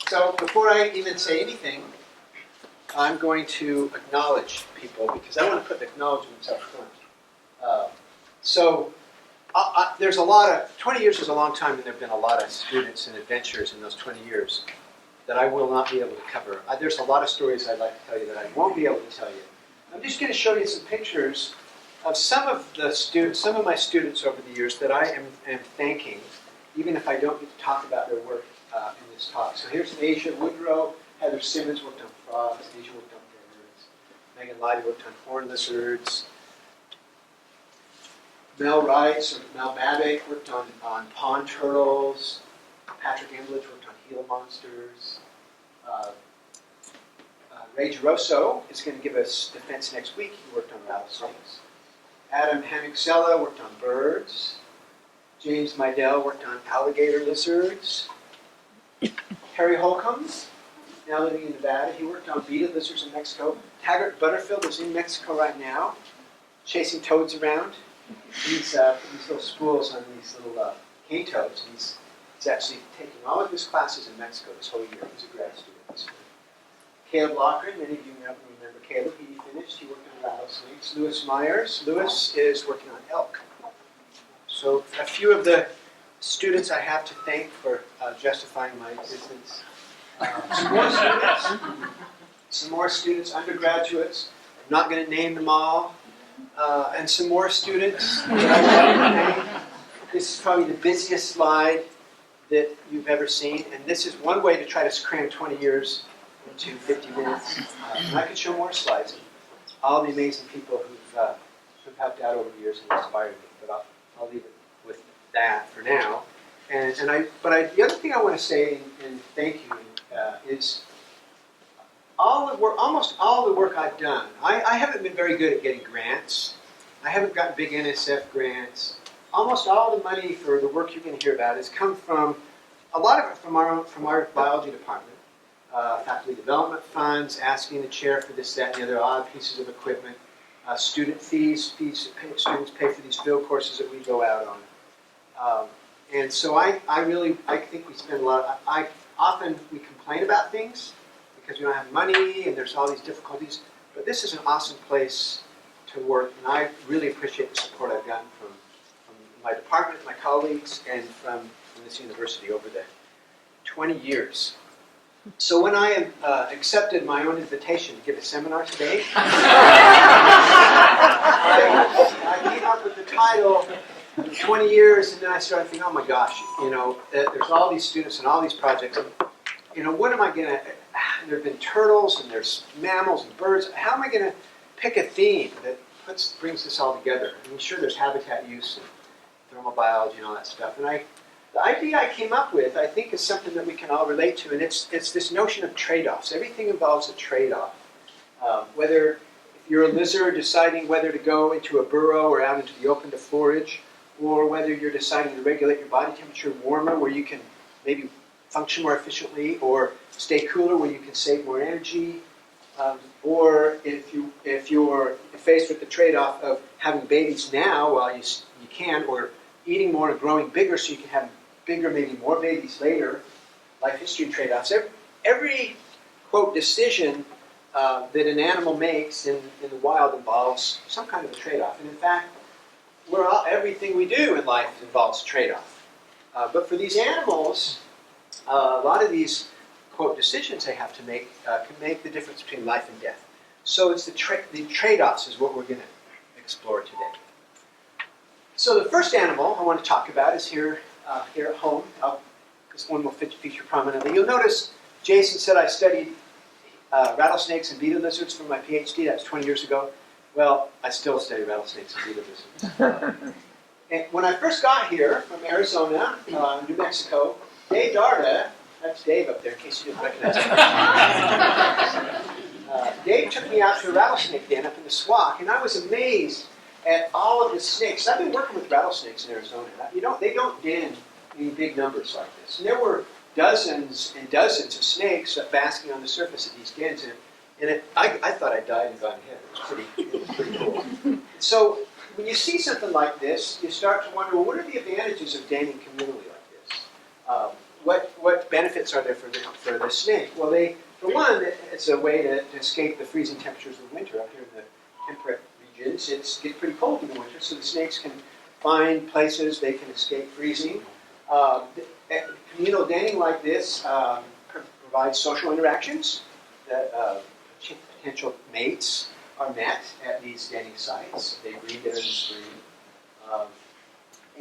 So before I even say anything, I'm going to acknowledge people because I want to put the acknowledgements up front. There's a lot of, 20 years is a long time, and there have been a lot of students and adventures in those 20 years that I will not be able to cover. There's a lot of stories I'd like to tell you that I won't be able to tell you. I'm just going to show you some pictures of some of my students over the years that I am thanking, even if I don't get to talk about their work in this talk. So here's Asia Woodrow. Heather Simmons worked on frogs. Asia worked on birds. Megan Leidy worked on horned lizards. Mel Rice or Mel Babbitt worked on pond turtles. Patrick Embledge worked on Gila Monsters. Ray Geroso is going to give us defense next week. He worked on rattlesnakes. Adam Hamiksella worked on birds. James Meidel worked on alligator lizards. Harry Holcomb, now living in Nevada, he worked on beaded lizards in Mexico. Taggart Butterfield is in Mexico right now, chasing toads around. These little schools on these little cane toads. He's actually taking all of his classes in Mexico this whole year. He's a grad student. Caleb Lochran, many of you remember Caleb. He finished. He worked on rattlesnakes. Lewis Myers. Lewis is working on elk. So a few of the students I have to thank for justifying my existence. Some more students, undergraduates. I'm not going to name them all. And some more students that I want to thank. This is probably the busiest slide that you've ever seen. And this is one way to try to cram 20 years into 50 minutes. And I could show more slides of all the amazing people who've helped out over the years and inspired me. But I'll leave it with that for now. The other thing I want to say and thank you is almost all the work I've done. I haven't been very good at getting grants. I haven't gotten big NSF grants. Almost all the money for the work you're going to hear about has come from a lot of it from our biology department, faculty development funds, asking the chair for this, that, and the other odd pieces of equipment, student fees students pay for these field courses that we go out on. And so I think we spend a lot. Often we complain about things because we don't have money and there's all these difficulties. But this is an awesome place to work, and I really appreciate the support I've gotten from my department, my colleagues, and from this university over the 20 years. So when I accepted my own invitation to give a seminar today, I came up with the title 20 years, and then I started thinking, oh my gosh, there's all these students and all these projects. And, what am I going to, there have been turtles and there's mammals and birds. How am I going to pick a theme that brings this all together? I mean, sure, there's habitat use and thermal biology and all that stuff. And the idea I came up with, I think, is something that we can all relate to, and it's this notion of trade-offs. Everything involves a trade-off. Whether if you're a lizard deciding whether to go into a burrow or out into the open to forage, or whether you're deciding to regulate your body temperature warmer where you can maybe function more efficiently, or stay cooler where you can save more energy, or if you're faced with the trade-off of having babies now while you can, or eating more and growing bigger so you can have bigger, maybe more babies later, life history trade-offs. Every quote, decision that an animal makes in the wild involves some kind of a trade-off. And in fact, everything we do in life involves trade-off. But for these animals, a lot of these, quote, decisions they have to make can make the difference between life and death. So it's the trade-offs is what we're going to explore today. So the first animal I want to talk about is here at home. This one will feature prominently. You'll notice Jason said I studied rattlesnakes and beaded lizards for my PhD. That was 20 years ago. Well, I still study rattlesnakes and beaded lizards. And when I first got here from Arizona, New Mexico, Dave Darda, that's Dave up there in case you didn't recognize him. Dave took me out to a rattlesnake den up in the SWAC, and I was amazed at all of the snakes. I've been working with rattlesnakes in Arizona. They don't den in big numbers like this. And there were dozens and dozens of snakes basking on the surface of these dens, and I thought I died and gone ahead. It was pretty cool. So when you see something like this, you start to wonder, well, what are the advantages of denning communally like this? what benefits are there for the snake? Well, for one, it's a way to escape the freezing temperatures of winter. Out here in the temperate regions, it gets pretty cold in the winter, so the snakes can find places they can escape freezing. Communal denning like this provides social interactions. Potential mates are met at these denning sites. They breed there in the spring.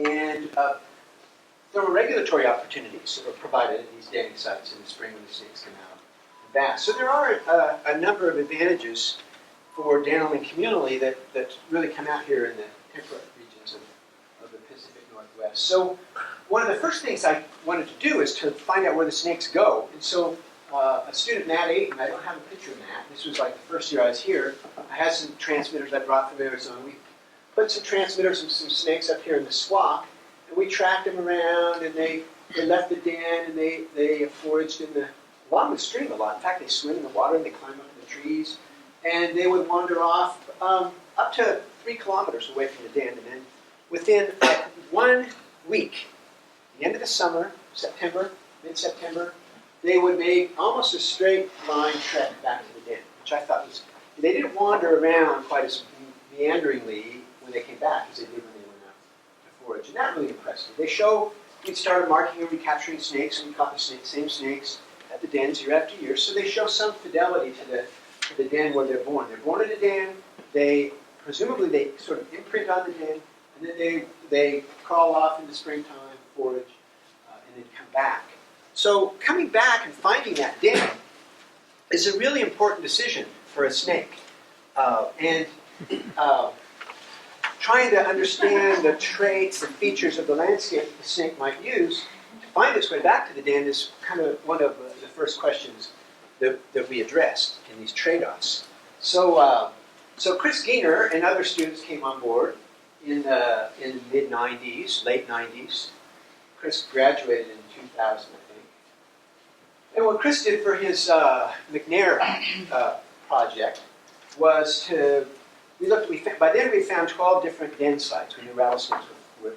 And thermoregulatory opportunities are provided at these denning sites in the spring when the snakes come out and bask. So there are a number of advantages for denning communally that really come out here in the temperate regions of the Pacific Northwest. So one of the first things I wanted to do is to find out where the snakes go. And so a student, Matt Ayton, I don't have a picture of Matt. This was like the first year I was here. I had some transmitters I brought from Arizona. We put some transmitters and some snakes up here in the swamp, and we tracked them around, and they left the den, and they foraged along the stream a lot. In fact, they swim in the water, and they climb up in the trees, and they would wander off up to 3 kilometers away from the den, and then within 1 week, the end of the summer, September, mid-September, they would make almost a straight line trek back to the den, which I thought was, they didn't wander around quite as meanderingly when they came back as they did when they went out to forage. And that really impressed me. We started marking and recapturing snakes, and we caught the same snakes at the dens year after year. So they show some fidelity to the den where they're born. They're born in a den, presumably they sort of imprint on the den, and then they crawl off in the springtime, forage, and then come back. So coming back and finding that den is a really important decision for a snake. Trying to understand the traits and features of the landscape that the snake might use to find its way back to the den is kind of one of the first questions that we addressed in these trade-offs. So Chris Giener and other students came on board in the mid-90s, late 90s. Chris graduated in 2000, I think. And what Chris did for his McNair project was by then we found 12 different den sites. We knew rattlesnakes were.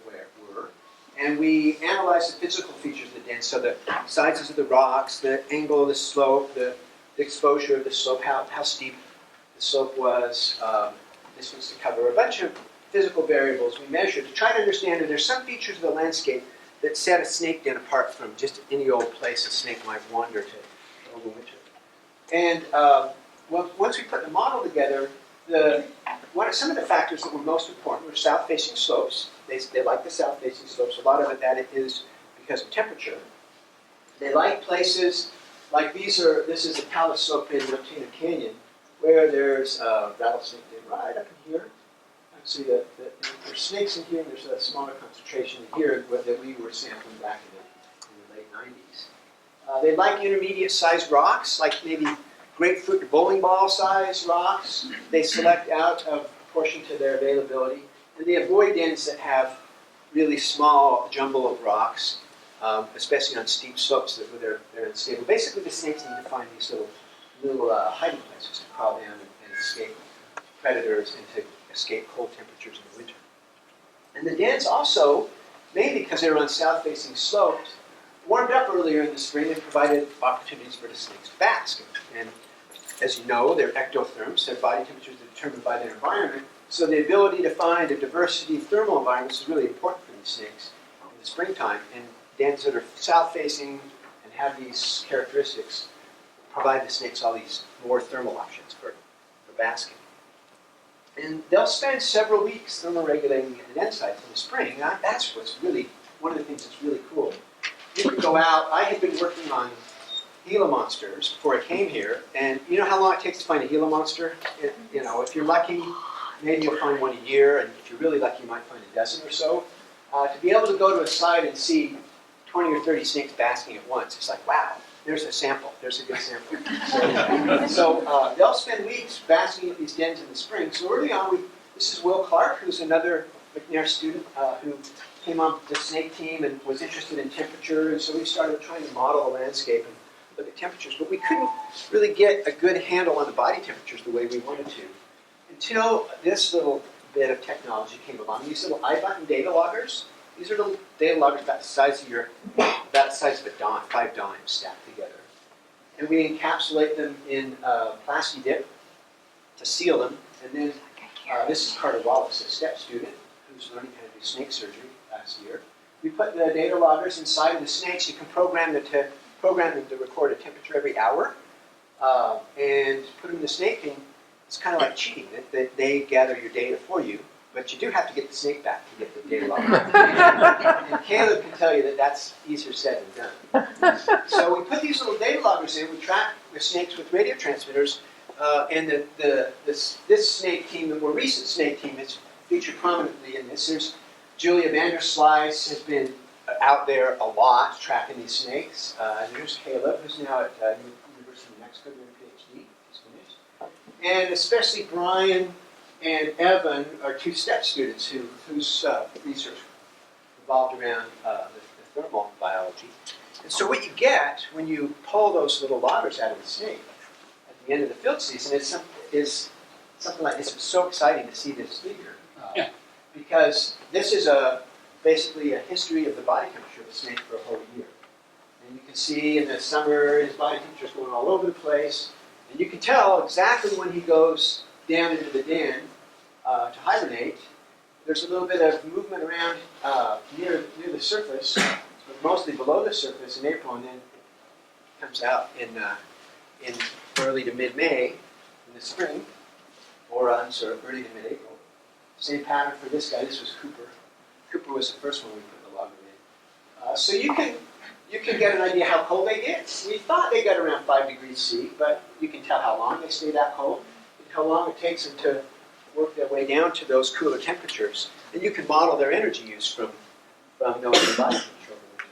And we analyzed the physical features of the den, so the sizes of the rocks, the angle of the slope, the exposure of the slope, how steep the slope was, distance to cover, a bunch of physical variables we measured to try to understand if there's some features of the landscape that set a snake den apart from just any old place a snake might wander to overwinter. And once we put the model together, some of the factors that were most important were south-facing slopes. They like the south-facing slopes. A lot of that is because of temperature. They like places like this is a talus slope in Latina Canyon, where there's rattlesnake den right up in here. See there's snakes in here, and there's a smaller concentration here that we were sampling back in the late 90s. They like intermediate-sized rocks, like maybe grapefruit or bowling ball-sized rocks. They select out of proportion to their availability, and they avoid dens that have really small jumble of rocks, especially on steep slopes where they're unstable. Basically, the snakes need to find these little hiding places to crawl down and escape predators and to escape cold temperatures in the winter. And the dens also, mainly because they were on south-facing slopes, warmed up earlier in the spring and provided opportunities for the snakes to bask. And as you know, they're ectotherms. Their body temperatures are determined by their environment. So the ability to find a diversity of thermal environments is really important for these snakes in the springtime. And dens that are south-facing and have these characteristics provide the snakes all these more thermal options for basking. And they'll spend several weeks thermoregulating at the den sites in the spring. Now, that's what's really, one of the things that's really cool. You can go out. I had been working on Gila Monsters before I came here, and you know how long it takes to find a Gila Monster? If you're lucky, maybe you'll find one a year, and if you're really lucky, you might find a dozen or so. To be able to go to a site and see 20 or 30 snakes basking at once, it's like, wow, there's a sample. There's a good sample. So they'll spend weeks basking at these dens in the spring. So early on, this is Will Clark, who's another McNair student who came on the snake team and was interested in temperature, and so we started trying to model the landscape and look at temperatures, but we couldn't really get a good handle on the body temperatures the way we wanted to until this little bit of technology came along. These little iButton data loggers, These are little data loggers about the size of about the size of a dime, 5 dimes stacked together. And we encapsulate them in plasti dip to seal them. And then this is Carter Wallace, a STEP student who's learning how to do snake surgery last year. We put the data loggers inside of the snakes. You can program them to record a temperature every hour. And put them in the snake, and it's kind of like cheating. That they gather your data for you, but you do have to get the snake back to get the data logger. And Caleb can tell you that that's easier said than done. So we put these little data loggers in. We track the snakes with radio transmitters. And this snake team, the more recent snake team, has featured prominently in this. There's Julia Vanderslice has been out there a lot tracking these snakes. There's Caleb, who's now at University of Mexico doing a PhD. He's finished. And especially Brian and Evan are 2 STEP students whose research revolved around the thermal biology. And so what you get when you pull those little loggers out of the snake at the end of the field season is something like this. It was so exciting to see this figure. Because this is basically a history of the body temperature of a snake for a whole year. And you can see in the summer his body temperature is going all over the place. And you can tell exactly when he goes down into the den to hibernate. There's a little bit of movement around near the surface, but mostly below the surface in April, and then it comes out in early to mid-May in the spring, or early to mid-April. Same pattern for this guy. This was Cooper. Cooper was the first one we put the logger in. So you can get an idea how cold they get. We thought they got around 5 degrees C, but you can tell how long they stay that cold, and how long it takes them to work their way down to those cooler temperatures. And you can model their energy use from knowing the body temperature over winter.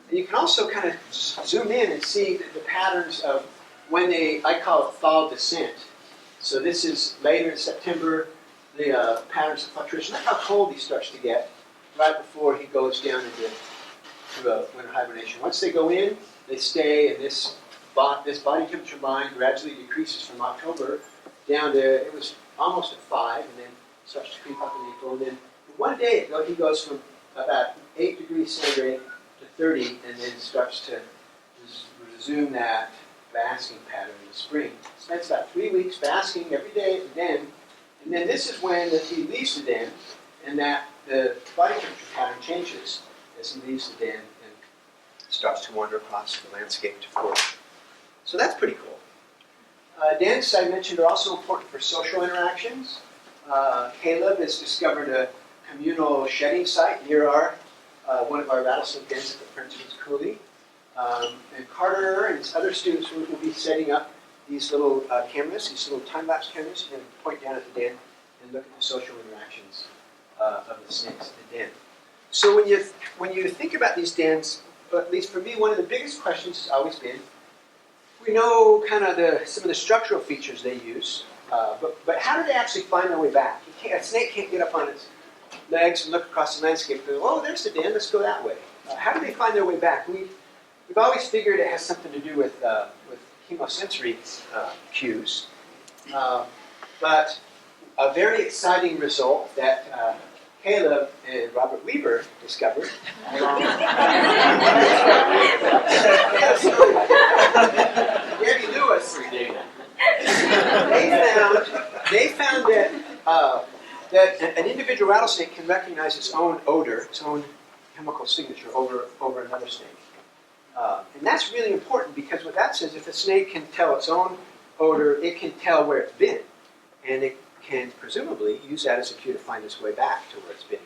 And you can also kind of zoom in and see the patterns of when I call it thaw descent. So this is later in September, the patterns of fluctuation. Look how cold he starts to get right before he goes down into winter hibernation. Once they go in, they stay, and this body temperature line gradually decreases from October down to, it was almost at 5, and then starts to creep up in April. And then one day he goes from about 8 degrees centigrade to 30, and then starts to resume that basking pattern in the spring. Spends about 3 weeks basking every day at the den. And then this is when he leaves the den, and that the body temperature pattern changes as he leaves the den and starts to wander across the landscape to forage. So that's pretty cool. Dens, I mentioned, are also important for social interactions. Caleb has discovered a communal shedding site near one of our rattlesnake dens at the Princeton's Coulee. And Carter and his other students will be setting up these little cameras, these little time-lapse cameras. You can point down at the den and look at the social interactions of the snakes in the den. So when you think about these dens, at least for me, one of the biggest questions has always been, we know kind of some of the structural features they use, but how do they actually find their way back? A snake can't get up on its legs and look across the landscape and go, oh, there's the den, let's go that way. How do they find their way back? We've always figured it has something to do with chemosensory cues. But a very exciting result that Caleb and Robert Weaver discovered. Gabby Lewis. They found that an individual rattlesnake can recognize its own odor, its own chemical signature over another snake. And that's really important because what that says, if a snake can tell its own odor, it can tell where it's been. And it can presumably use that as a cue to find its way back to where it's been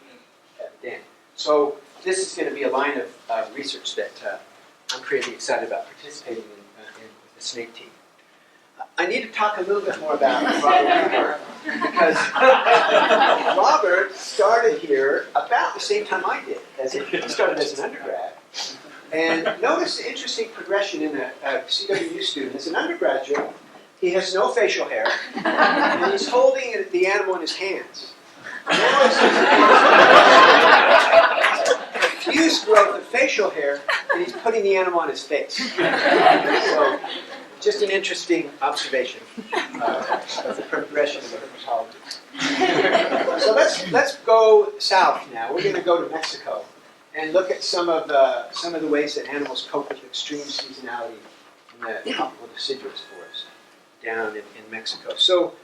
at the den. So this is going to be a line of research that I'm pretty excited about participating in with the snake team. I need to talk a little bit more about Robert Weaver because Robert started here about the same time I did. He started as an undergrad. And notice the interesting progression in a CWU student. As an undergraduate, he has no facial hair, and he's holding the animal in his hands. Now it's diffuse growth of facial hair, and he's putting the animal on his face. So, just an interesting observation of the progression of the herpetologist. So let's go south now. We're going to go to Mexico and look at some of the ways that animals cope with extreme seasonality in the tropical deciduous forest down in Mexico. So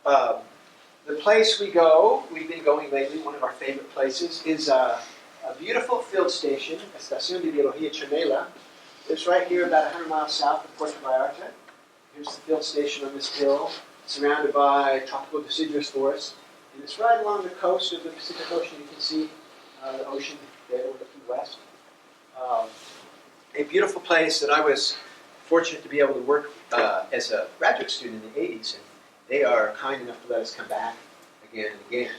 the place we've been going lately, one of our favorite places, is a beautiful field station, Estación de Biología Chimela. It's right here about 100 miles south of Puerto Vallarta. Here's the field station on this hill, surrounded by tropical deciduous forest. And it's right along the coast of the Pacific Ocean. You can see the ocean there looking west. A beautiful place that I was fortunate to be able to work as a graduate student in the 80s. And they are kind enough to let us come back again and again.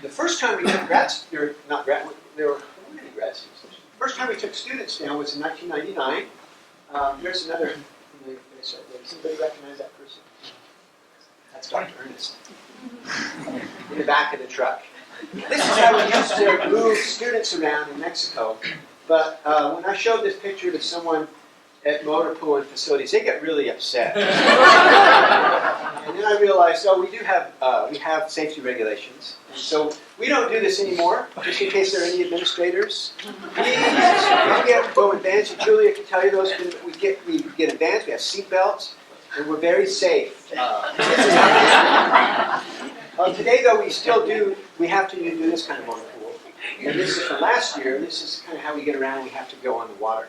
The first time we took there were many grad students. The first time we took students down was in 1999. There's another familiar face right there. Does anybody recognize that person? That's Dr. Ernest. In the back of the truck. This is how we used to move students around in Mexico. But when I showed this picture to someone at motor pool and facilities, they get really upset. And then I realized, we have safety regulations. And so we don't do this anymore, just in case there are any administrators. Please, we have to go in vans. Julia can tell you those. We get in vans, we have seat belts, and we're very safe. Today, though, we have to do this kind of motor pool. And this is from last year. This is kind of how we get around. We have to go on the water.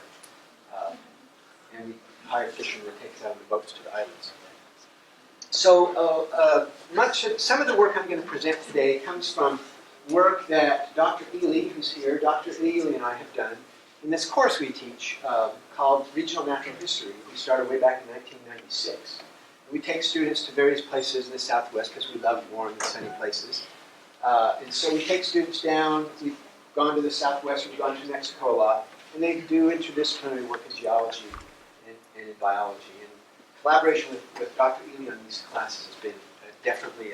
And we hire fishermen to take us out on the boats to the islands. So some of the work I'm going to present today comes from work that Dr. Ely, who's here, Dr. Ely and I have done in this course we teach called Regional Natural History. We started way back in 1996. We take students to various places in the Southwest because we love warm and sunny places. And so we take students down. We've gone to the Southwest. We've gone to Mexico a lot. And they do interdisciplinary work in geology and in biology. And collaboration with Dr. Ely on these classes has been definitely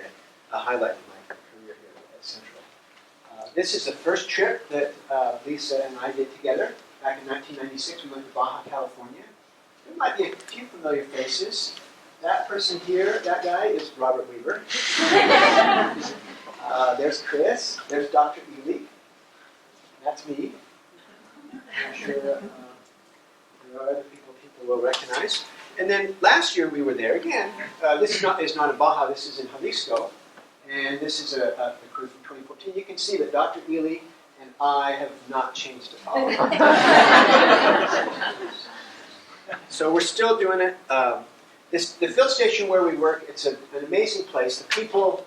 a highlight of my career here at Central. This is the first trip that Lisa and I did together. Back in 1996, we went to Baja, California. There might be a few familiar faces. That person here, that guy, is Robert Weaver. There's Chris. There's Dr. Ely. That's me. I'm sure there are other people will recognize. And then last year we were there again. This is not in Baja. This is in Jalisco. And this is a crew from 2014. You can see that Dr. Ely and I have not changed at all. So we're still doing it. The field station where we work, it's an amazing place. The people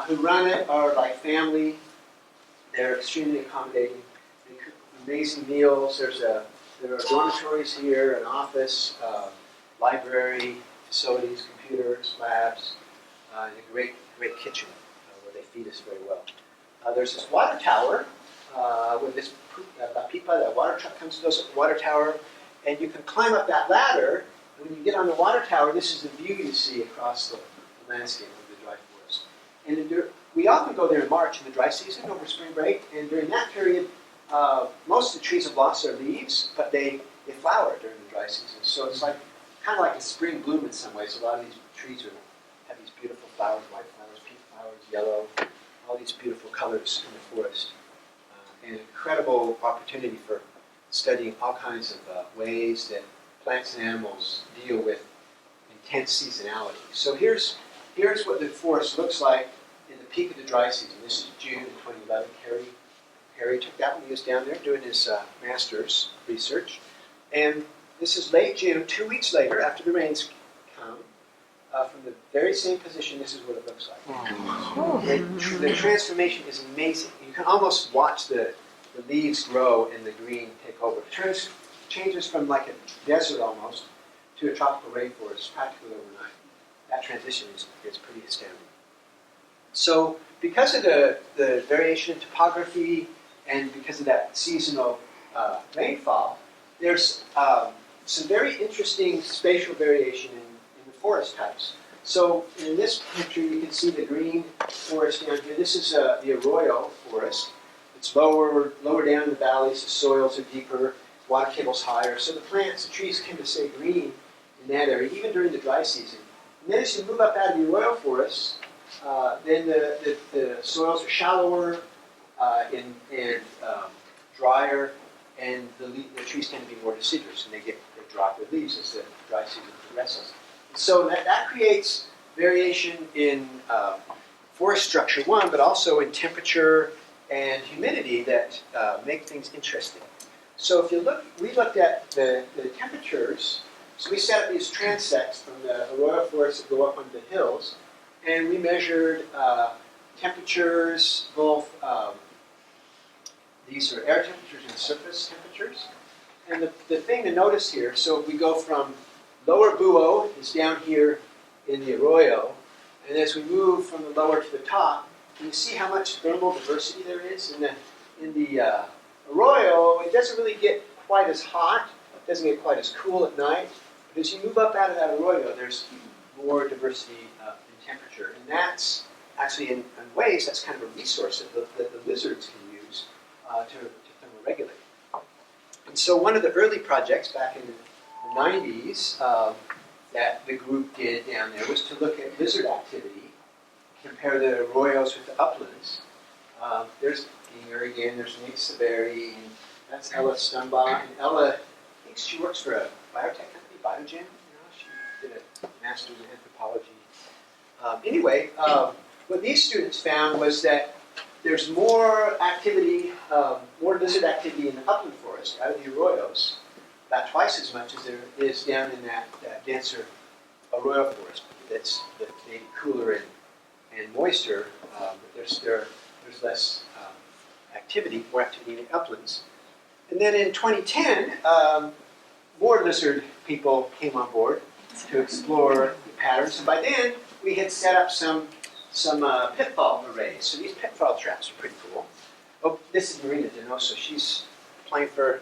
who run it are like family. They're extremely accommodating. They cook amazing meals. There are dormitories here, an office, library, facilities, computers, labs, and a great kitchen where they feed us very well. There's this water tower with this pipa, that water truck comes to the water tower, and you can climb up that ladder. When you get on the water tower, this is the view you see across the landscape of the dry forest. And we often go there in March in the dry season over spring break, and during that period, most of the trees have lost their leaves, but they flower during the dry season. So it's kind of like a spring bloom in some ways. A lot of these trees have these beautiful flowers, white flowers, pink flowers, yellow, all these beautiful colors in the forest. An incredible opportunity for studying all kinds of ways that plants and animals deal with intense seasonality. So here's what the forest looks like in the peak of the dry season. This is June 2011. Harry took that when he was down there doing his master's research. And this is late June, 2 weeks later, after the rains come. From the very same position, this is what it looks like. The transformation is amazing. You can almost watch the leaves grow and the green take over. It changes from like a desert almost to a tropical rainforest practically overnight. That transition is pretty astounding. So because of the variation in topography and because of that seasonal rainfall, there's some very interesting spatial variation in the forest types. So in this picture, you can see the green forest down here. This is the arroyo forest. It's lower down in the valleys. The soils are deeper. Water table's higher. So the trees tend to stay green in that area, even during the dry season. And then as you move up out of the arroyo forest, Then the soils are shallower and drier, and the trees tend to be more deciduous, and they drop their leaves as the dry season progresses. So that creates variation in forest structure, one, but also in temperature and humidity that make things interesting. So if you look, we looked at the temperatures. So we set up these transects from the arroyo forests that go up onto the hills, and we measured temperatures, both these are air temperatures and surface temperatures. And the thing to notice here, so if we go from lower Buo is down here in the arroyo, and as we move from the lower to the top, can you see how much thermal diversity there is in the arroyo? It doesn't really get quite as hot, it doesn't get quite as cool at night, but as you move up out of that arroyo, there's more diversity in temperature, and that's actually in ways that's kind of a resource that the lizards can use to thermoregulate. And so one of the early projects back in the 90s that the group did down there was to look at lizard activity, compare the arroyos with the uplands. There's Ginger again, there's Nick Severi, and that's Ella Stumbaugh. And Ella, I think she works for a biotech company, Biogen. She did a master's in anthropology. Anyway, what these students found was that there's more activity, more lizard activity in the upland forest, out of the arroyos, about twice as much as there is down in that denser arroyo forest that's maybe cooler and moister, but there's less activity, more activity in the uplands. And then in 2010, more lizard people came on board to explore the patterns, and by then we had set up some pitfall arrays. So these pitfall traps are pretty cool. Oh, this is Marina Donoso. She's applying for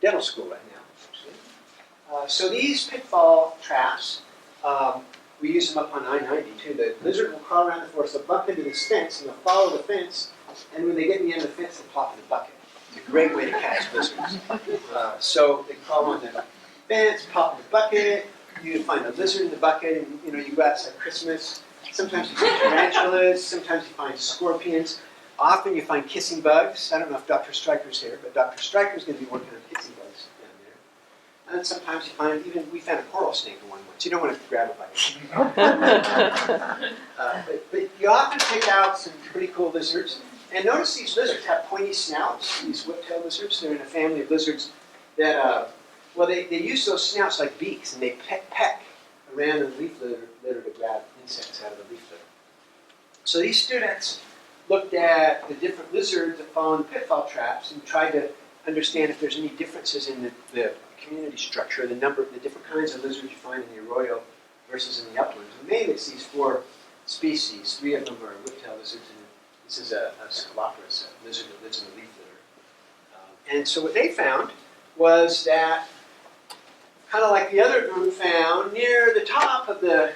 dental school right now, actually. So these pitfall traps, we use them up on I-90 too. The lizard will crawl around the forest, they'll bump into this fence, and they'll follow the fence, and when they get to the end of the fence, they'll plop in a bucket. It's a great way to catch lizards. So they crawl on the fence, pop in the bucket, you find a lizard in the bucket, and you go outside Christmas. Sometimes you find tarantulas, sometimes you find scorpions. Often you find kissing bugs. I don't know if Dr. Stryker's here, but Dr. Stryker's going to be working on kissing bugs down there. And sometimes you find, we found a coral snake in one once. You don't want to grab it by it. But you often pick out some pretty cool lizards. And notice these lizards have pointy snouts, these whip-tailed lizards. They're in a family of lizards that, they use those snouts like beaks, and they peck around the leaf litter to grab insects out of the leaf litter. So these students looked at the different lizards that fall in pitfall traps and tried to understand if there's any differences in the community structure, the different kinds of lizards you find in the arroyo versus in the uplands. And mainly it's these 4 species. 3 of them are whip-tailed lizards, and this is a Sceloporus, a lizard that lives in the leaf litter. And so what they found was that, kind of like the other group found, near the top of in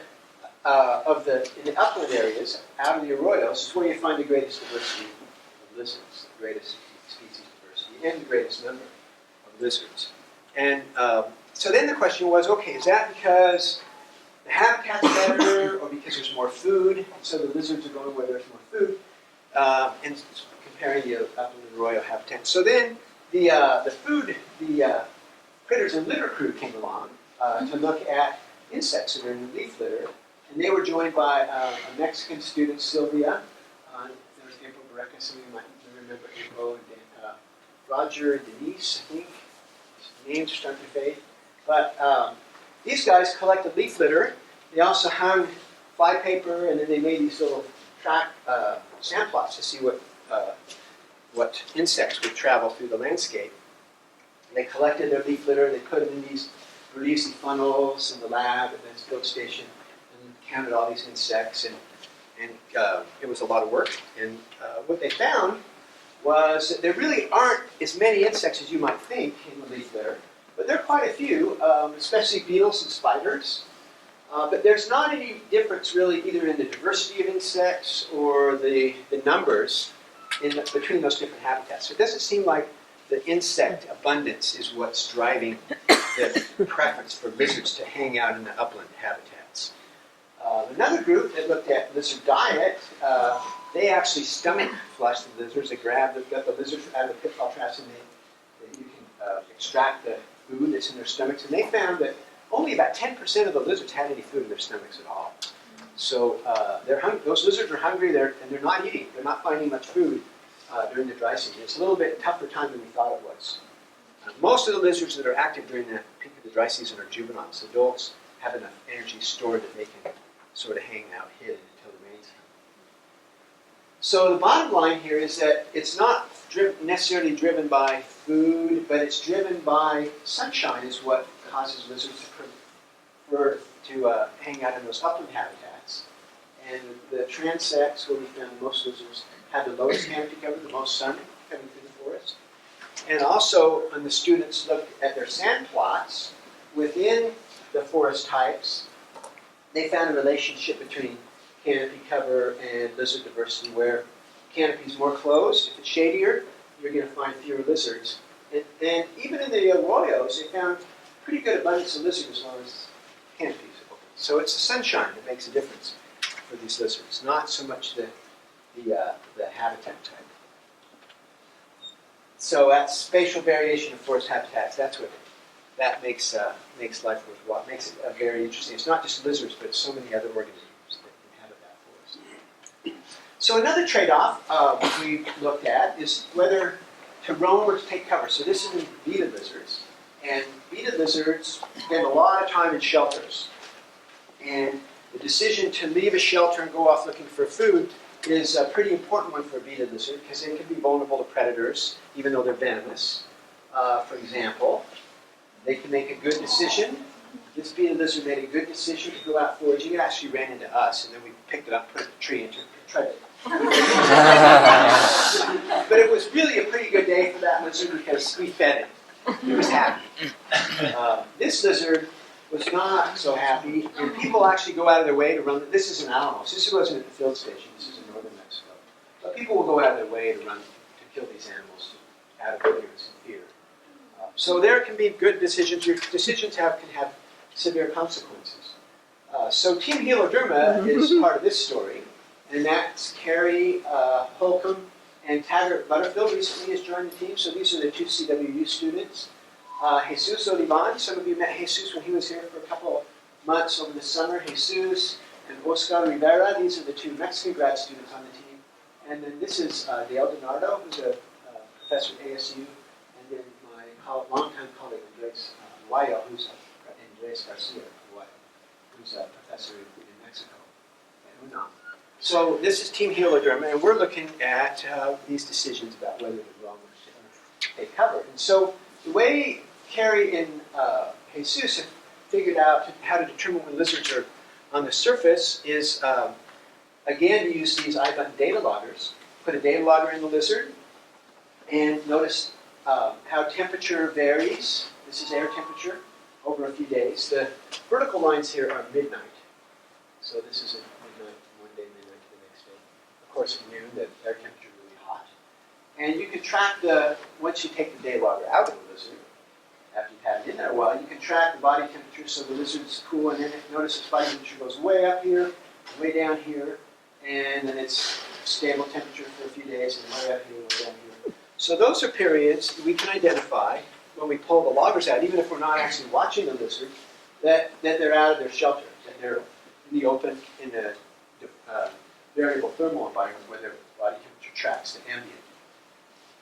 the upland areas, out of the arroyos, is where you find the greatest diversity of lizards, the greatest species diversity, and the greatest number of lizards. And so then the question was, okay, is that because the habitat's better, or because there's more food, so the lizards are going where there's more food, and comparing the upland and arroyo habitat. So then the critters and litter crew came along to look at insects that are in the leaf litter, and they were joined by a Mexican student, Sylvia. There was April Barreca, some of you might remember April, and Roger and Denise, I think. Names are starting to fade. But these guys collected leaf litter. They also hung flypaper, and then they made these little track sand plots to see what insects would travel through the landscape. They collected their leaf litter, and they put it in these Berlisi funnels in the lab at the field station, and counted all these insects, and it was a lot of work. And what they found was that there really aren't as many insects as you might think in the leaf litter, but there are quite a few, especially beetles and spiders. But there's not any difference really either in the diversity of insects or the numbers between those different habitats. So it doesn't seem like the insect abundance is what's driving the preference for lizards to hang out in the upland habitats. Another group that looked at lizard diet, they actually stomach flush the lizards. They got the lizards out of the pitfall traps, and you can extract the food that's in their stomachs. And they found that only about 10% of the lizards had any food in their stomachs at all. So those lizards are hungry, and they're not eating. They're not finding much food during the dry season. It's a little bit tougher time than we thought it was. Most of the lizards that are active during the peak of the dry season are juveniles. Adults have enough energy stored that they can sort of hang out hidden until the rains come. So the bottom line here is that it's not necessarily driven by food, but it's driven by sunshine is what causes lizards to prefer to hang out in those upland habitats. And the transects, where we found most lizards, have the lowest canopy cover, the most sun coming through the forest. And also, when the students looked at their sand plots within the forest types, they found a relationship between canopy cover and lizard diversity, where canopy is more closed. If it's shadier, you're going to find fewer lizards. And even in the arroyos, they found pretty good abundance of lizards as long as canopy is open. So it's the sunshine that makes a difference for these lizards, not so much the habitat type. So that's spatial variation of forest habitats. That's what that makes life worthwhile. Makes it very interesting. It's not just lizards, but so many other organisms that inhabit that forest. So another trade-off we looked at is whether to roam or to take cover. So this is in beaded lizards, and beaded lizards spend a lot of time in shelters. And the decision to leave a shelter and go off looking for food is a pretty important one for a beaded lizard because they can be vulnerable to predators, even though they're venomous. For example, they can make a good decision. This beaded lizard made a good decision to go out foraging. It actually ran into us, and then we picked it up, put it in the tree, and tried it. But it was really a pretty good day for that lizard because we fed it. He was happy. This lizard was not so happy, and people actually go out of their way to run. This is in Alamos. This wasn't at the field station. This is in northern Mexico. But people will go out of their way to kill these animals out of ignorance and fear. So there can be good decisions. Your decisions can have severe consequences. So Team Heloderma is part of this story, and that's Carrie Holcomb and Taggart Butterfield recently has joined the team. So these are the two CWU students. Jesus Olivan, some of you met Jesus when he was here for a couple of months over the summer. Jesus and Oscar Rivera, these are the two Mexican grad students on the team. And then this is Dale DiNardo, who's a professor at ASU, and then my longtime colleague Andres Guayo, and Andres Garcia, who's a professor in Mexico at UNAM. So this is Team Heloderma, and we're looking at these decisions about whether to roam or take cover. And so the way Carrie and Jesus have figured out how to determine when lizards are on the surface is, again, to use these iButton data loggers. Put a data logger in the lizard, and notice how temperature varies. This is air temperature over a few days. The vertical lines here are midnight. So this is at midnight, one day, midnight to the next day. Of course, at noon, the air temperature is really hot. And you can track once you take the day logger out of the lizard, after you've had it in there a while, you can track the body temperature so the lizard's cool, and then notice its body temperature goes way up here, way down here, and then it's stable temperature for a few days, and way up here, way down here. So those are periods we can identify when we pull the loggers out, even if we're not actually watching the lizard, that they're out of their shelter, that they're in the open, in a variable thermal environment where their body temperature tracks the ambient.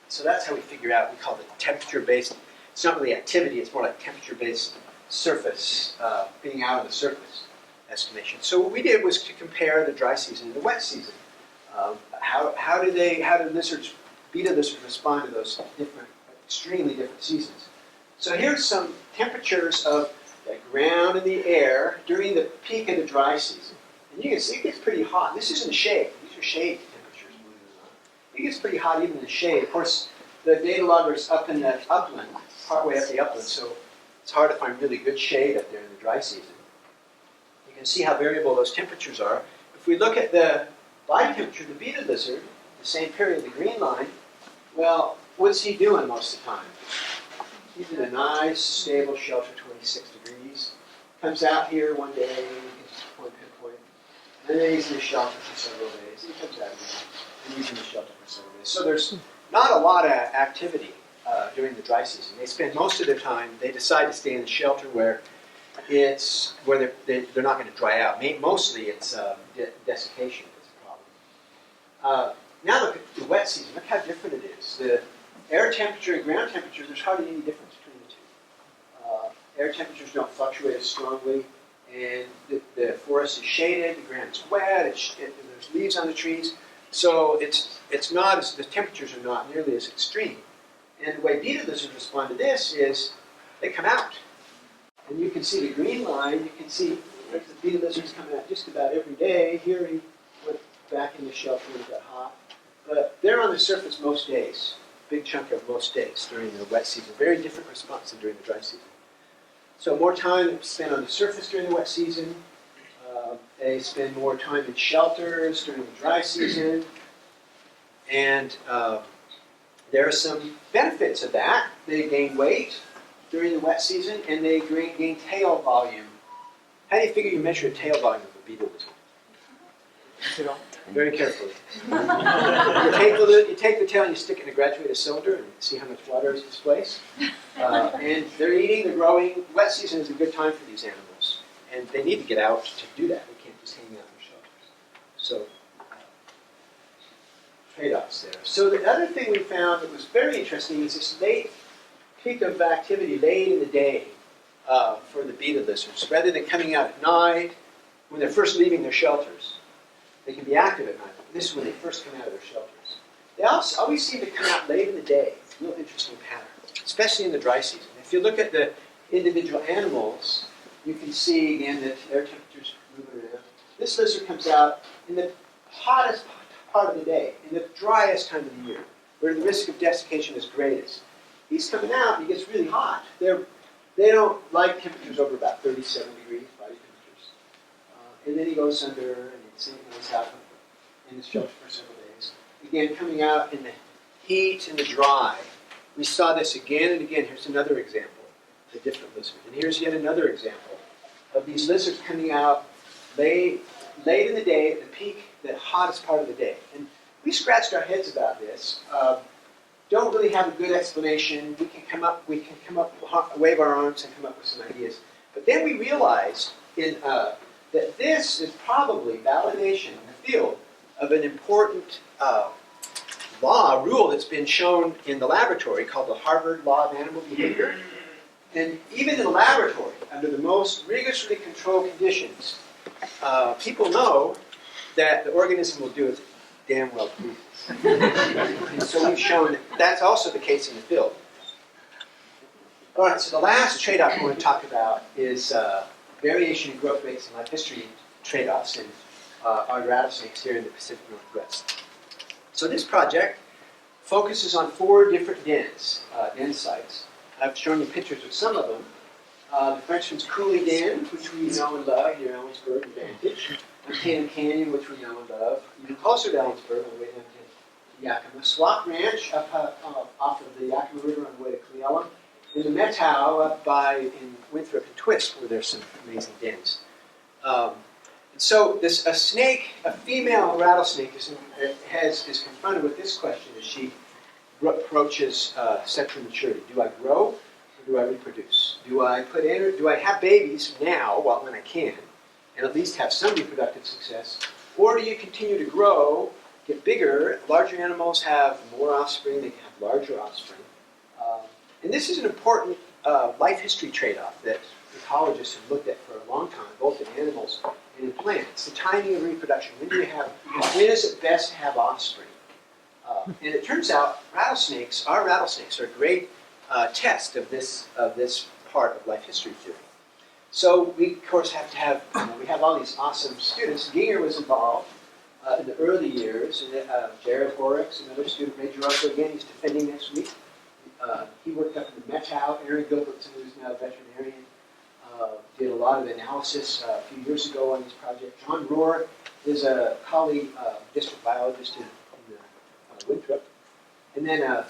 So that's how we figure out, we call it temperature-based. It's not really activity, it's more like temperature-based surface, being out on the surface estimation. So what we did was to compare the dry season and the wet season. How do lizards, beta lizards, respond to those different, extremely different seasons? So here's some temperatures of the ground and the air during the peak of the dry season. And you can see it gets pretty hot. This isn't shade. These are shade temperatures, believe it or not. It gets pretty hot even in the shade. Of course, the data logger is up in the upland, partway up the upland, so it's hard to find really good shade up there in the dry season. You can see how variable those temperatures are. If we look at the body temperature of the beaded lizard, the same period, the green line, well, what's he doing most of the time? He's in a nice, stable shelter, 26 degrees. Comes out here one day, he can just pinpoint, and then he's in the shelter for several days. He comes out again, and he's in the shelter for several days. So there's not a lot of activity during the dry season. They spend most of their time, they decide to stay in the shelter where they're not going to dry out. Mostly it's desiccation is a problem. Now look at the wet season. Look how different it is. The air temperature and ground temperature, there's hardly any difference between the two. Air temperatures don't fluctuate as strongly, and the forest is shaded, the ground is wet, there's leaves on the trees, so it's not as, the temperatures are not nearly as extreme. And the way beetle lizards respond to this is they come out. And you can see the green line, you can see the beetle lizards come out just about every day. Here he went back in the shelter when it got hot. But they're on the surface most days, big chunk of most days during the wet season. Very different response than during the dry season. So more time spent on the surface during the wet season. They spend more time in shelters during the dry season. And there are some benefits of that. They gain weight during the wet season, and they gain tail volume. How do you figure you measure a tail volume of a beetle lizard? Very carefully. You take the tail and you stick it in a graduated cylinder and see how much water is displaced. And they're eating, they're growing. Wet season is a good time for these animals. And they need to get out to do that. They can't just hang out in shelters. So, trade-offs there. So the other thing we found that was very interesting is this late peak of activity late in the day for the beetle lizards. Rather than coming out at night when they're first leaving their shelters. They can be active at night. This is when they first come out of their shelters. They also always seem to come out late in the day. It's a real interesting pattern, especially in the dry season. If you look at the individual animals, you can see again that air temperatures move around. This lizard comes out in the hottest part of the day, in the driest time of the year, where the risk of desiccation is greatest. He's coming out and he gets really hot. They don't like temperatures over about 37 degrees, body temperatures. And then he goes under and the same thing has happened in the shelter for several days. Again, coming out in the heat and the dry. We saw this again and again. Here's another example of a different lizard. And here's yet another example of these lizards coming out late in the day, at the peak, the hottest part of the day. And we scratched our heads about this. Don't really have a good explanation. We can come up, wave our arms and come up with some ideas. But then we realized that this is probably validation in the field of an important rule that's been shown in the laboratory called the Harvard Law of Animal Behavior. And even in the laboratory, under the most rigorously controlled conditions, people know that the organism will do its damn well pleases. And so we've shown that that's also the case in the field. All right, so the last trade-off I want to talk about is variation in growth rates and life history trade-offs in our rattlesnakes here in the Pacific Northwest. So this project focuses on 4 different den sites. I've shown you pictures of some of them. The Frenchman's Coulee Den, which we know and love here in Ellensburg and Vantage. Tatum Canyon, which we know and love. Even closer to Ellensburg, on the way down to Yakima. Swamp Ranch, up off of the Yakima River on the way to Cleella. And the Methow up in Winthrop and Twist, where there's some amazing dens. And so a female rattlesnake is confronted with this question as she approaches sexual maturity. Do I grow or do I reproduce? Do I have babies now when I can, and at least have some reproductive success? Or do you continue to grow, get bigger? Larger animals have more offspring, they can have larger offspring. And this is an important life history trade-off that ecologists have looked at for a long time, both in animals and in plants. The timing of reproduction. When is it best to have offspring? And it turns out our rattlesnakes are a great test of this part of life history theory. So we, of course, have to have, we have all these awesome students. Ginger was involved in the early years, and Jared Horrocks, another student, Ray Girosso, again, he's defending next week. He worked up in the Methow. Aaron Gilbertson, who's now a veterinarian, did a lot of analysis a few years ago on this project. John Rohr is a colleague, district biologist in Winthrop. And then a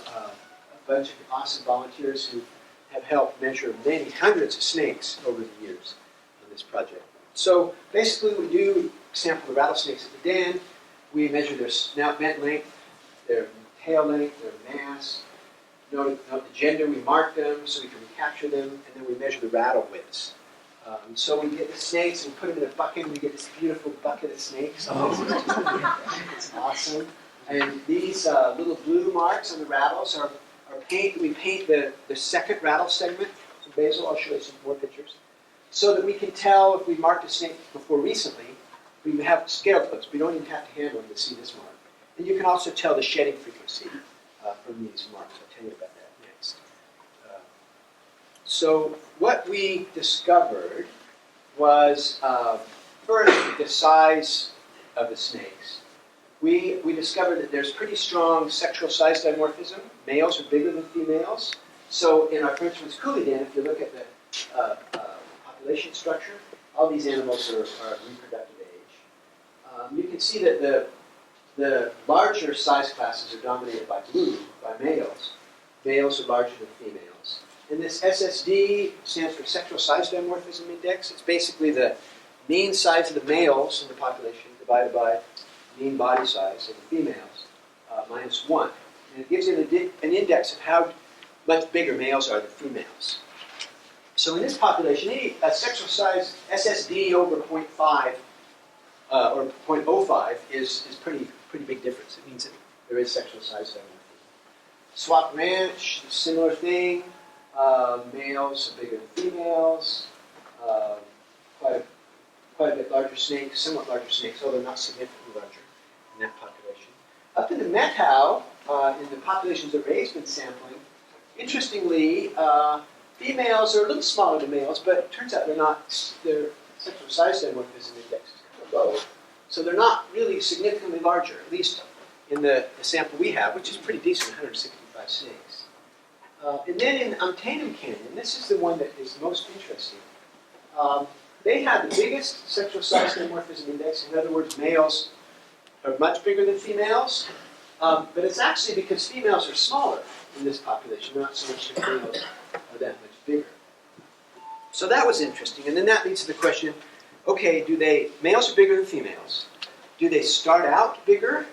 bunch of awesome volunteers who have helped measure many hundreds of snakes over the years on this project. So basically what we do, sample the rattlesnakes at the den. We measure their snout vent length, their tail length, their mass. Note the gender, we mark them so we can recapture them, and then we measure the rattle widths. So we get the snakes and put them in a bucket, and we get this beautiful bucket of snakes. It's awesome. And these little blue marks on the rattles are paint. We paint the second rattle segment. So Basil, I'll show you some more pictures. So that we can tell if we marked a snake before recently, we have scale clips. We don't even have to handle them to see this mark. And you can also tell the shedding frequency from these marks. I'll tell you about that next. So what we discovered was first the size of the snakes. We discovered that there's pretty strong sexual size dimorphism. Males are bigger than females. So in our Frenchman's Coulee den, if you look at the population structure, all these animals are of reproductive age. You can see that the larger size classes are dominated by blue, by males. Males are larger than females. And this SSD stands for Sexual Size Dimorphism Index. It's basically the mean size of the males in the population divided by mean body size of the females, minus 1. And it gives you an index of how much bigger males are than females. So in this population, a sexual size SSD over 0.5 or 0.05 is pretty big difference. It means that there is sexual size dimorphism. Swap ranch, similar thing. Males are bigger than females. Quite a bit larger snakes, somewhat larger snakes, although not significantly larger in that population. Up in the Methow, in the populations that Ray's been sampling, interestingly, females are a little smaller than males, but it turns out their sexual size dimorphism index is kind of low. So they're not really significantly larger, at least in the sample we have, which is pretty decent, 165 snakes. And then in Untainum Canyon, this is the one that is most interesting. They have the biggest sexual size dimorphism index. In other words, males are much bigger than females. But it's actually because females are smaller in this population, not so much that males are that much bigger. So that was interesting. And then that leads to the question, okay, males are bigger than females. Do they start out bigger,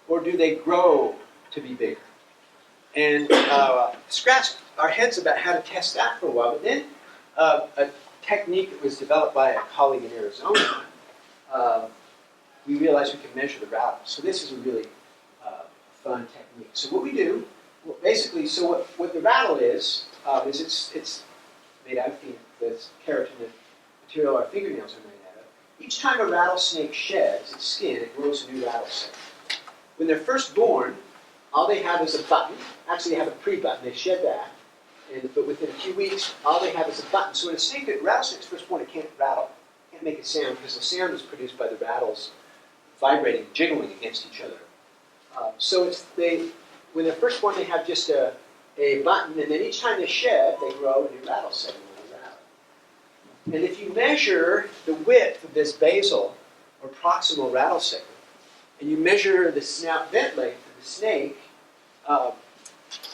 or do they grow to be bigger? And scratched our heads about how to test that for a while. But then a technique that was developed by a colleague in Arizona, we realized we could measure the rattle. So this is a really fun technique. So what we do, basically, so what the rattle is it's made out of the keratin material our fingernails are made out of. Each time a rattlesnake sheds its skin, it grows a new rattle segment. When they're first born, all they have is a button. Actually, they have a pre-button. They shed that. But within a few weeks, all they have is a button. So when a rattlesnake's first born, it can't rattle. It can't make a sound because the sound is produced by the rattles vibrating, jiggling against each other. So when they're first born, they have just a button, and then each time they shed, they grow a new rattle segment on the rattle. And if you measure the width of this basal or proximal rattle segment, and you measure the snout vent length of the snake,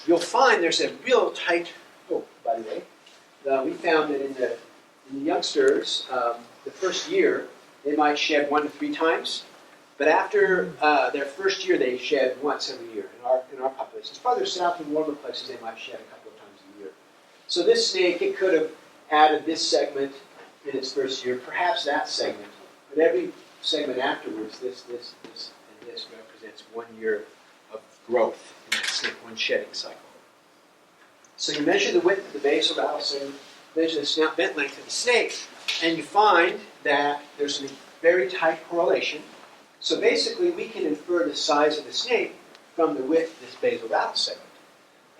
you'll find there's a real tight. Oh, by the way, we found that in the youngsters, the first year they might shed 1 to 3 times, but after their first year they shed once every year in our populations. Farther south in warmer places they might shed a couple of times a year. So this snake, it could have added this segment in its first year, perhaps that segment, but every segment afterwards, this represents 1 year of growth in that snake, 1 shedding cycle. So you measure the width of the basal rattle segment, measure the snout vent length of the snake, and you find that there's a very tight correlation. So basically, we can infer the size of the snake from the width of this basal rattle segment.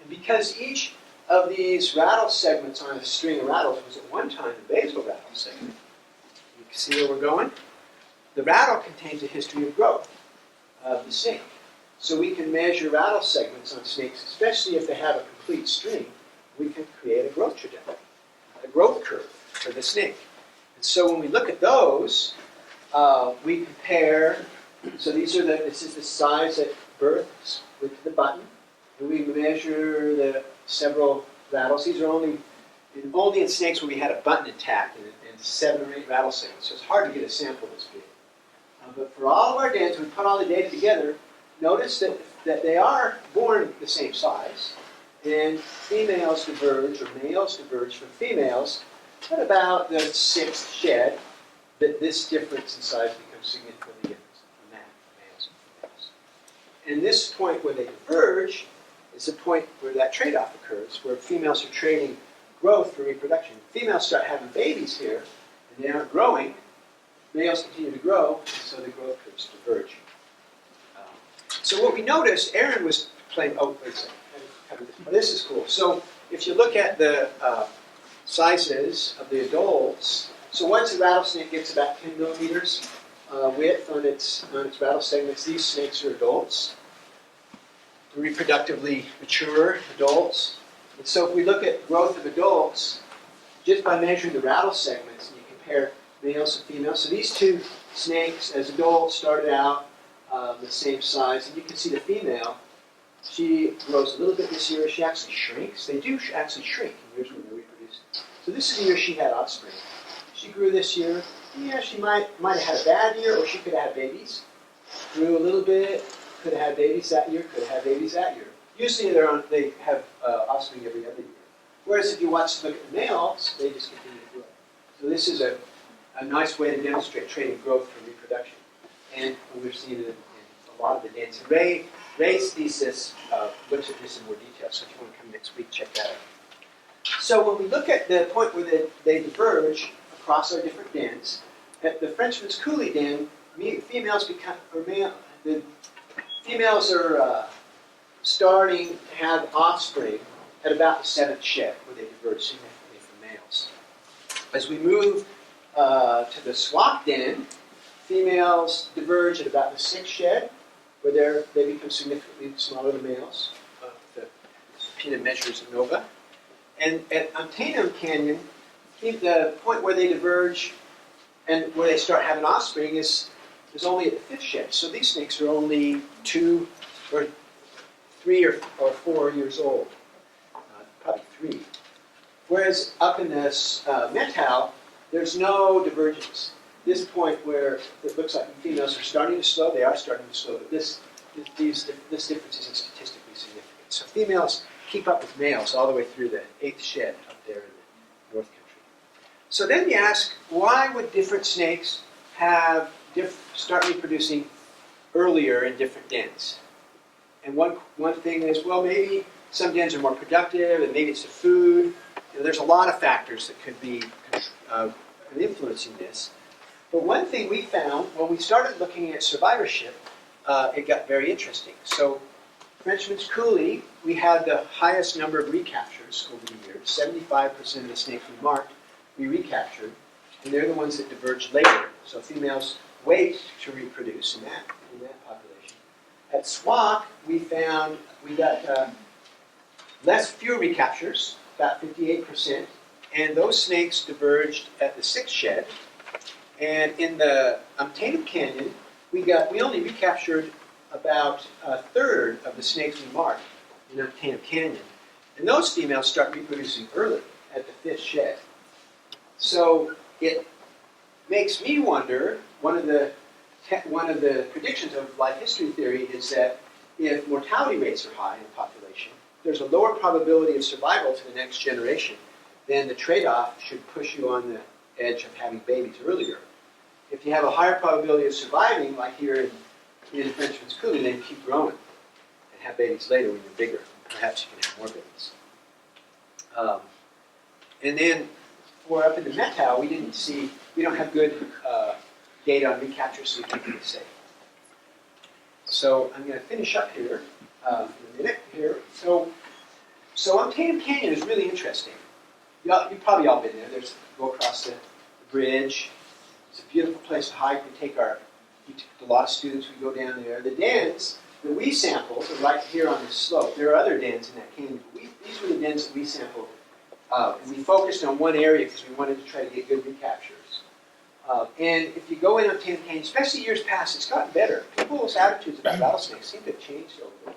And because each of these rattle segments on a string of rattles was at one time the basal rattle segment, you can see where we're going? The rattle contains a history of growth of the snake. So we can measure rattle segments on snakes, especially if they have a complete string. We can create a growth trajectory, a growth curve for the snake. And so when we look at those, we compare. So this is the size at birth with the button, and we measure the several rattles. These are only in snakes where we had a button intact and 7 or 8 rattle segments. So it's hard to get a sample this big. But for all of our dens, we put all the data together. Notice that they are born the same size, and females diverge, or males diverge from females at about the 6th shed. That this difference in size becomes significantly different from that, males and females. And this point where they diverge is the point where that trade-off occurs, where females are trading growth for reproduction. Females start having babies here, and they aren't growing. Males continue to grow, and so the growth curves diverge. So what we noticed, Aaron was playing. Oh, wait a second. This is cool. So if you look at the sizes of the adults, so once a rattlesnake gets about 10 millimeters width on its rattle segments, these snakes are adults, reproductively mature adults. And so if we look at growth of adults, just by measuring the rattle segments, and you compare males and females. So these two snakes, as adults, started out the same size, and you can see the female. She grows a little bit this year. She actually shrinks. They do actually shrink in years when they're reproducing. So this is the year she had offspring. She grew this year. Yeah, she might have had a bad year, or she could have had babies. Grew a little bit. Could have had babies that year. Could have had babies that year. Usually they have offspring every other year. Whereas if you look at the males, they just continue to grow. So this is a nice way to demonstrate trading growth for reproduction. And we've seen it in a lot of the dens. Ray's thesis looks at this in more detail, so if you want to come next week, check that out. So when we look at the point where they diverge across our different dens, at the Frenchman's Coulee den, females are starting to have offspring at about the 7th shed, where they diverge significantly from males. As we move to the swap den, females diverge at about the 6th shed, where they become significantly smaller than males. The peanut measures ANOVA. And at Antietam Canyon, the point where they diverge and where they start having offspring is only at the 5th shed. So these snakes are only 2 or 3 or 4 years old. Probably 3. Whereas up in this Metal, there's no divergence. This point where it looks like the females are starting to slow, they are starting to slow, but this difference isn't statistically significant. So females keep up with males all the way through the 8th shed up there in the North Country. So then you ask, why would different snakes start reproducing earlier in different dens? And one thing is, well, maybe some dens are more productive, and maybe it's the food. There's a lot of factors that could be influencing this. But one thing we found, when we started looking at survivorship, it got very interesting. So Frenchman's Coulee, we had the highest number of recaptures over the years. 75% of the snakes we marked, we recaptured. And they're the ones that diverged later. So females wait to reproduce in that population. At Swap, we got fewer recaptures, about 58%. And those snakes diverged at the 6th shed. And in the Antietam Canyon, we only recaptured about a third of the snakes we marked in Antietam Canyon. And those females start reproducing early at the 5th shed. So it makes me wonder, one of the predictions of life history theory is that if mortality rates are high in a population, there's a lower probability of survival to the next generation. Then the trade-off should push you on the edge of having babies earlier. If you have a higher probability of surviving, like here in Frenchman's Coulee, then keep growing and have babies later when you're bigger. Perhaps you can have more babies. And then for up in the Metal, we don't have good data on recapture, so we can't really say. So I'm going to finish up here in a minute here. So Antietam Canyon is really interesting. You've probably all been there. Go across the bridge. It's a beautiful place to hike. A lot of students, we go down there. The dens that we sampled are right here on this slope. There are other dens in that canyon. These were the dens that we sampled. And we focused on one area because we wanted to try to get good recaptures. And if you go in Antietam Canyon, especially years past, it's gotten better. People's attitudes about rattlesnakes seem to have changed over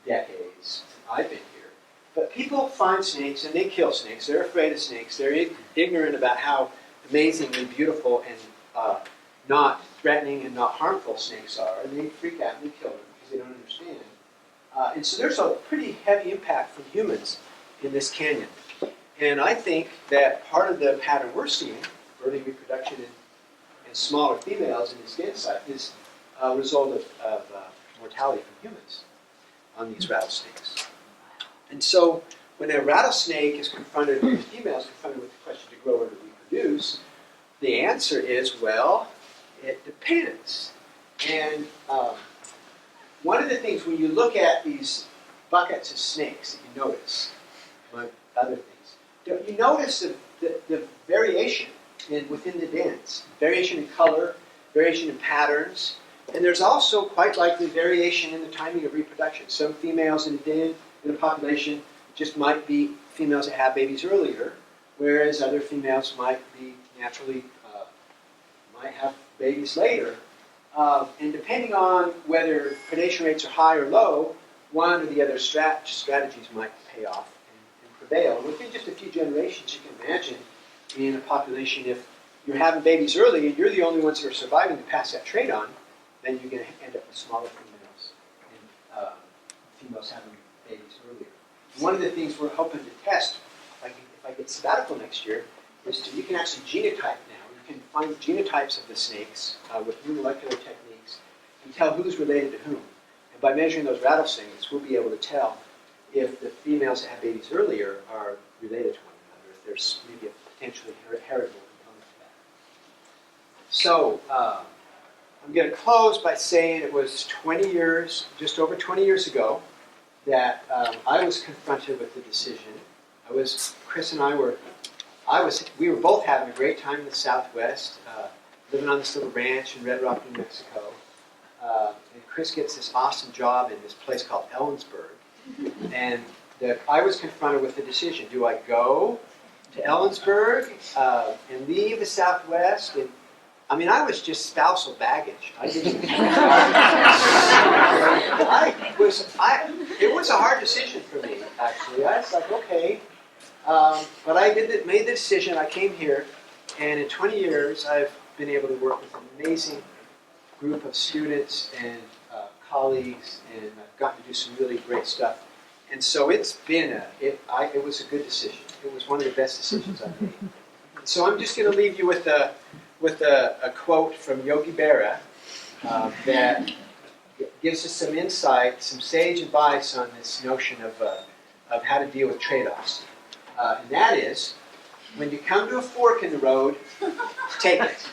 decades since I've been here. But people find snakes and they kill snakes. They're afraid of snakes. They're ignorant about how amazingly beautiful and not threatening and not harmful snakes are, and they freak out and they kill them because they don't understand. And so there's a pretty heavy impact from humans in this canyon. And I think that part of the pattern we're seeing, early reproduction in smaller females in this den site, is a result of mortality from humans on these rattlesnakes. And so when a rattlesnake is confronted, with females confronted with the question to grow or to reproduce, the answer is, well, it depends. And one of the things when you look at these buckets of snakes that you notice, among other things, you notice the variation within the dens, variation in color, variation in patterns, and there's also quite likely variation in the timing of reproduction. Some females in a den, in a population, just might be females that have babies earlier, whereas other females might be naturally, might have babies later. And depending on whether predation rates are high or low, one or the other strategies might pay off and prevail. And within just a few generations, you can imagine in a population, if you're having babies early and you're the only ones who are surviving to pass that trait on, then you're going to end up with smaller females and females having babies earlier. One of the things we're hoping to test, if I get sabbatical next year, is you can actually genotype now. You can find genotypes of the snakes with new molecular techniques and tell who's related to whom. And by measuring those rattlesnakes, we'll be able to tell if the females that have babies earlier are related to one another, if there's maybe a potentially heritable component to that. So I'm going to close by saying it was 20 years, just over 20 years ago, that I was confronted with the decision. Chris and I were, we were both having a great time in the Southwest, living on this little ranch in Red Rock, New Mexico. And Chris gets this awesome job in this place called Ellensburg. And I was confronted with the decision: do I go to Ellensburg and leave the Southwest? And I was just spousal baggage. It was a hard decision for me, actually. I was like, okay. But I made the decision. I came here, and in 20 years, I've been able to work with an amazing group of students and colleagues, and I've gotten to do some really great stuff. And so it was a good decision. It was one of the best decisions I've made. So I'm just going to leave you with a quote from Yogi Berra that gives us some insight, some sage advice on this notion of how to deal with trade-offs. And that is, when you come to a fork in the road, take it.